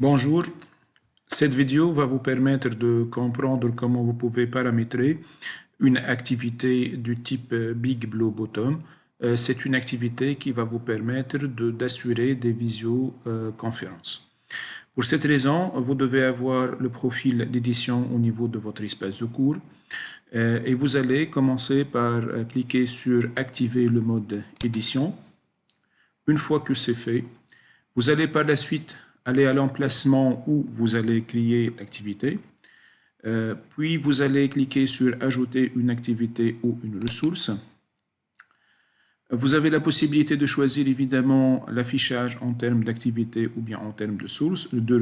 Bonjour, cette vidéo va vous permettre de comprendre comment vous pouvez paramétrer une activité du type Big Blue Button. C'est une activité qui va vous permettre d'assurer des visioconférences. Pour cette raison, vous devez avoir le profil d'édition au niveau de votre espace de cours et vous allez commencer par cliquer sur Activer le mode édition. Une fois que c'est fait, vous allez par la suite aller à l'emplacement où vous allez créer l'activité. Puis vous allez cliquer sur Ajouter une activité ou une ressource. Vous avez la possibilité de choisir évidemment l'affichage en termes d'activité ou bien en termes de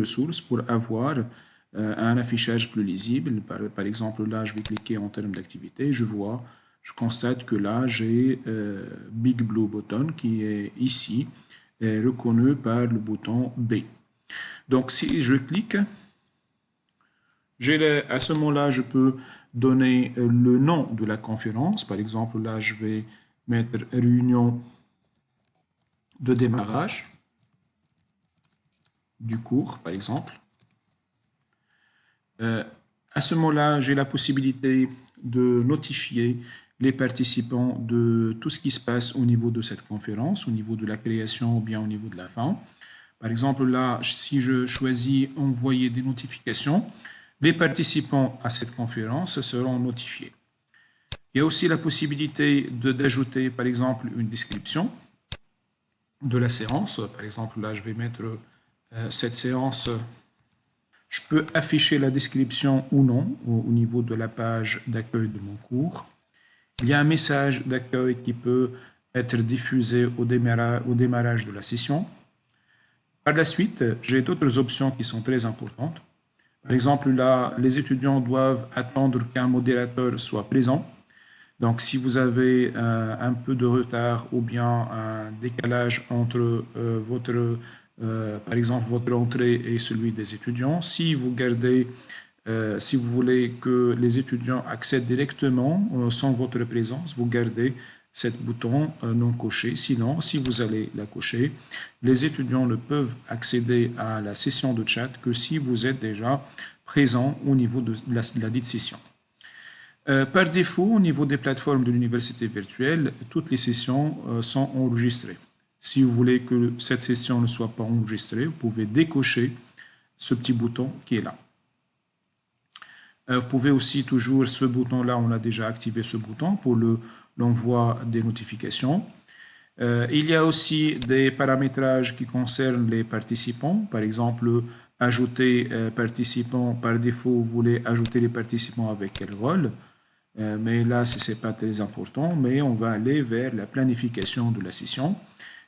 ressources pour avoir un affichage plus lisible. Par exemple, là, je vais cliquer en termes d'activité. Je constate que là, j'ai Big Blue Button qui est ici, reconnu par le bouton B. Donc, si je clique, à ce moment-là, je peux donner le nom de la conférence. Par exemple, là, je vais mettre réunion de démarrage du cours, par exemple. À ce moment-là, j'ai la possibilité de notifier les participants de tout ce qui se passe au niveau de cette conférence, au niveau de la création ou bien au niveau de la fin. Par exemple, là, si je choisis envoyer des notifications, les participants à cette conférence seront notifiés. Il y a aussi la possibilité d'ajouter, par exemple, une description de la séance. Par exemple, là, je vais mettre cette séance. Je peux afficher la description ou non au niveau de la page d'accueil de mon cours. Il y a un message d'accueil qui peut être diffusé au démarrage de la session. Par la suite, j'ai d'autres options qui sont très importantes. Par exemple, là, les étudiants doivent attendre qu'un modérateur soit présent. Donc, si vous avez un peu de retard ou bien un décalage entre par exemple, votre entrée et celui des étudiants, si vous voulez que les étudiants accèdent directement sans votre présence, vous gardez ce bouton non coché. Sinon, si vous allez la cocher, les étudiants ne peuvent accéder à la session de chat que si vous êtes déjà présent au niveau de la dite session. Par défaut, au niveau des plateformes de l'université virtuelle, toutes les sessions sont enregistrées. Si vous voulez que cette session ne soit pas enregistrée, vous pouvez décocher ce petit bouton qui est là. Vous pouvez aussi toujours, ce bouton-là, on a déjà activé ce bouton pour l'envoi des notifications. Il y a aussi des paramétrages qui concernent les participants. Par exemple, ajouter participants. Par défaut, vous voulez ajouter les participants avec quel rôle. Mais là, ce n'est pas très important. Mais on va aller vers la planification de la session.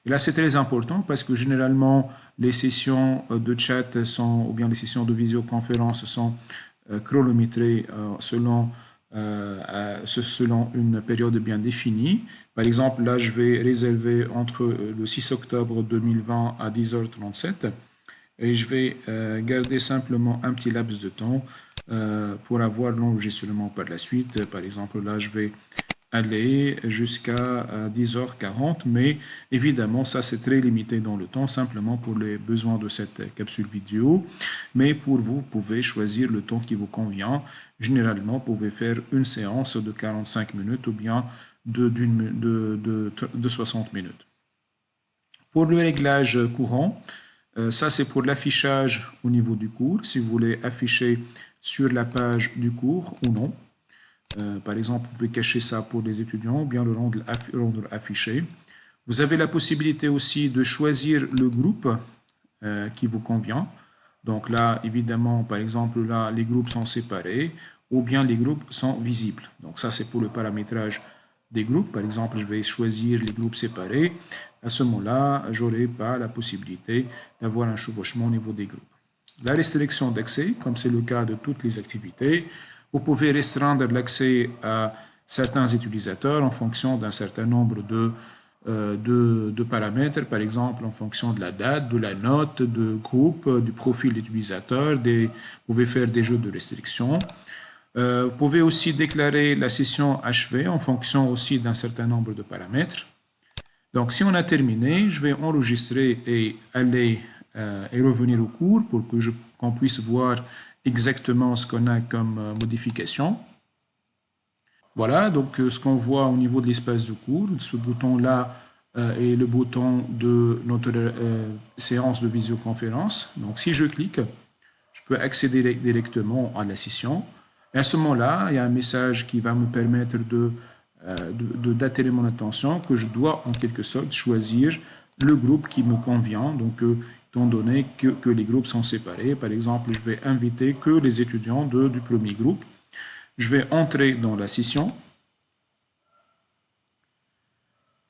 Et là, c'est très important parce que généralement, les sessions de chat ou bien les sessions de visioconférence sont chronométrées selon une période bien définie. Par exemple, là, je vais réserver entre le 6 octobre 2020 à 10h37 et je vais garder simplement un petit laps de temps pour avoir l'enregistrement par la suite. Par exemple, là, je vais aller jusqu'à 10h40, mais évidemment, ça c'est très limité dans le temps, simplement pour les besoins de cette capsule vidéo. Mais pour vous, vous pouvez choisir le temps qui vous convient. Généralement, vous pouvez faire une séance de 45 minutes ou bien de 60 minutes. Pour le réglage courant, ça c'est pour l'affichage au niveau du cours, si vous voulez afficher sur la page du cours ou non. Par exemple, vous pouvez cacher ça pour les étudiants ou bien le rendre affiché. Vous avez la possibilité aussi de choisir le groupe qui vous convient. Donc là, évidemment, par exemple, là, les groupes sont séparés ou bien les groupes sont visibles. Donc ça, c'est pour le paramétrage des groupes. Par exemple, je vais choisir les groupes séparés. À ce moment-là, je n'aurai pas la possibilité d'avoir un chevauchement au niveau des groupes. La restriction d'accès, comme c'est le cas de toutes les activités, vous pouvez restreindre l'accès à certains utilisateurs en fonction d'un certain nombre de paramètres, par exemple en fonction de la date, de la note, du groupe, du profil d'utilisateur. Vous pouvez faire des jeux de restriction. Vous pouvez aussi déclarer la session achevée en fonction aussi d'un certain nombre de paramètres. Donc, si on a terminé, je vais enregistrer et aller et revenir au cours pour que qu'on puisse voir exactement ce qu'on a comme modification. Voilà, donc ce qu'on voit au niveau de l'espace de cours, ce bouton-là est le bouton de notre séance de visioconférence. Donc si je clique, je peux accéder directement à la session. Et à ce moment-là, il y a un message qui va me permettre d'attirer mon attention, que je dois en quelque sorte choisir le groupe qui me convient. Donc, étant donné que les groupes sont séparés, par exemple, je vais inviter que les étudiants du premier groupe. Je vais entrer dans la session.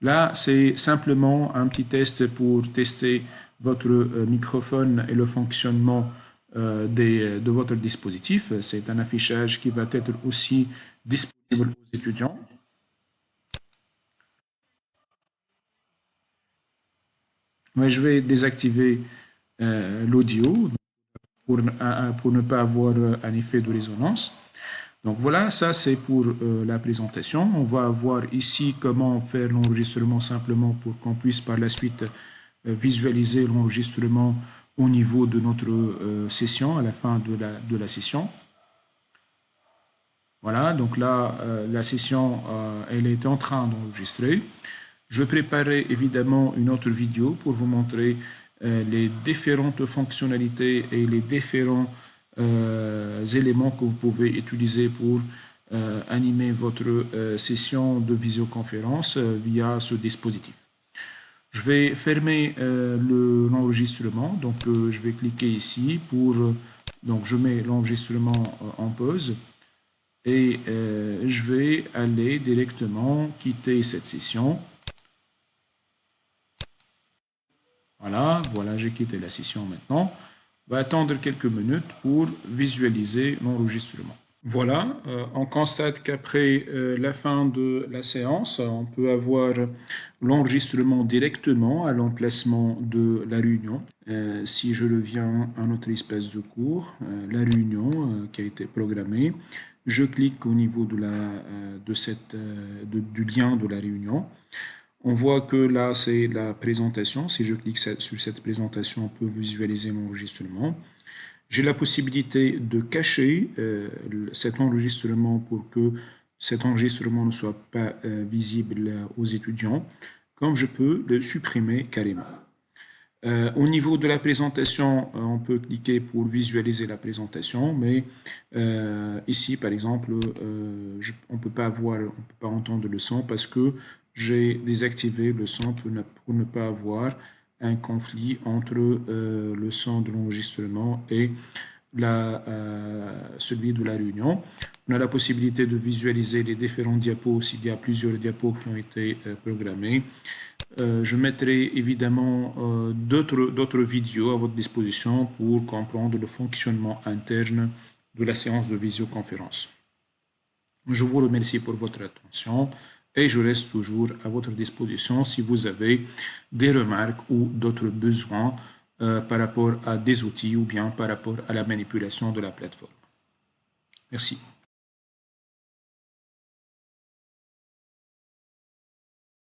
Là, c'est simplement un petit test pour tester votre microphone et le fonctionnement de votre dispositif. C'est un affichage qui va être aussi disponible aux étudiants. Mais je vais désactiver l'audio pour ne pas avoir un effet de résonance. Donc voilà, ça c'est pour la présentation. On va voir ici comment faire l'enregistrement simplement pour qu'on puisse par la suite visualiser l'enregistrement au niveau de notre session, à la fin de la session. Voilà, donc là, la session, elle est en train d'enregistrer. Je préparerai évidemment une autre vidéo pour vous montrer les différentes fonctionnalités et les différents éléments que vous pouvez utiliser pour animer votre session de visioconférence via ce dispositif. Je vais fermer l'enregistrement, donc je vais cliquer ici pour, donc je mets l'enregistrement en pause et je vais aller directement quitter cette session. Voilà, j'ai quitté la session maintenant. On va attendre quelques minutes pour visualiser l'enregistrement. Voilà, on constate qu'après la fin de la séance, on peut avoir l'enregistrement directement à l'emplacement de la réunion. Si je reviens à notre espace de cours, la réunion qui a été programmée, je clique au niveau du lien de la réunion. On voit que là, c'est la présentation. Si je clique sur cette présentation, on peut visualiser l'enregistrement. J'ai la possibilité de cacher cet enregistrement pour que cet enregistrement ne soit pas visible aux étudiants, comme je peux le supprimer carrément. Au niveau de la présentation, on peut cliquer pour visualiser la présentation, mais ici, par exemple, on ne peut pas entendre le son parce que j'ai désactivé le son pour ne pas avoir un conflit entre le son de l'enregistrement et celui de la réunion. On a la possibilité de visualiser les différents diapos s'il y a plusieurs diapos qui ont été programmés. Je mettrai évidemment d'autres vidéos à votre disposition pour comprendre le fonctionnement interne de la séance de visioconférence. Je vous remercie pour votre attention et je reste toujours à votre disposition si vous avez des remarques ou d'autres besoins par rapport à des outils ou bien par rapport à la manipulation de la plateforme. Merci.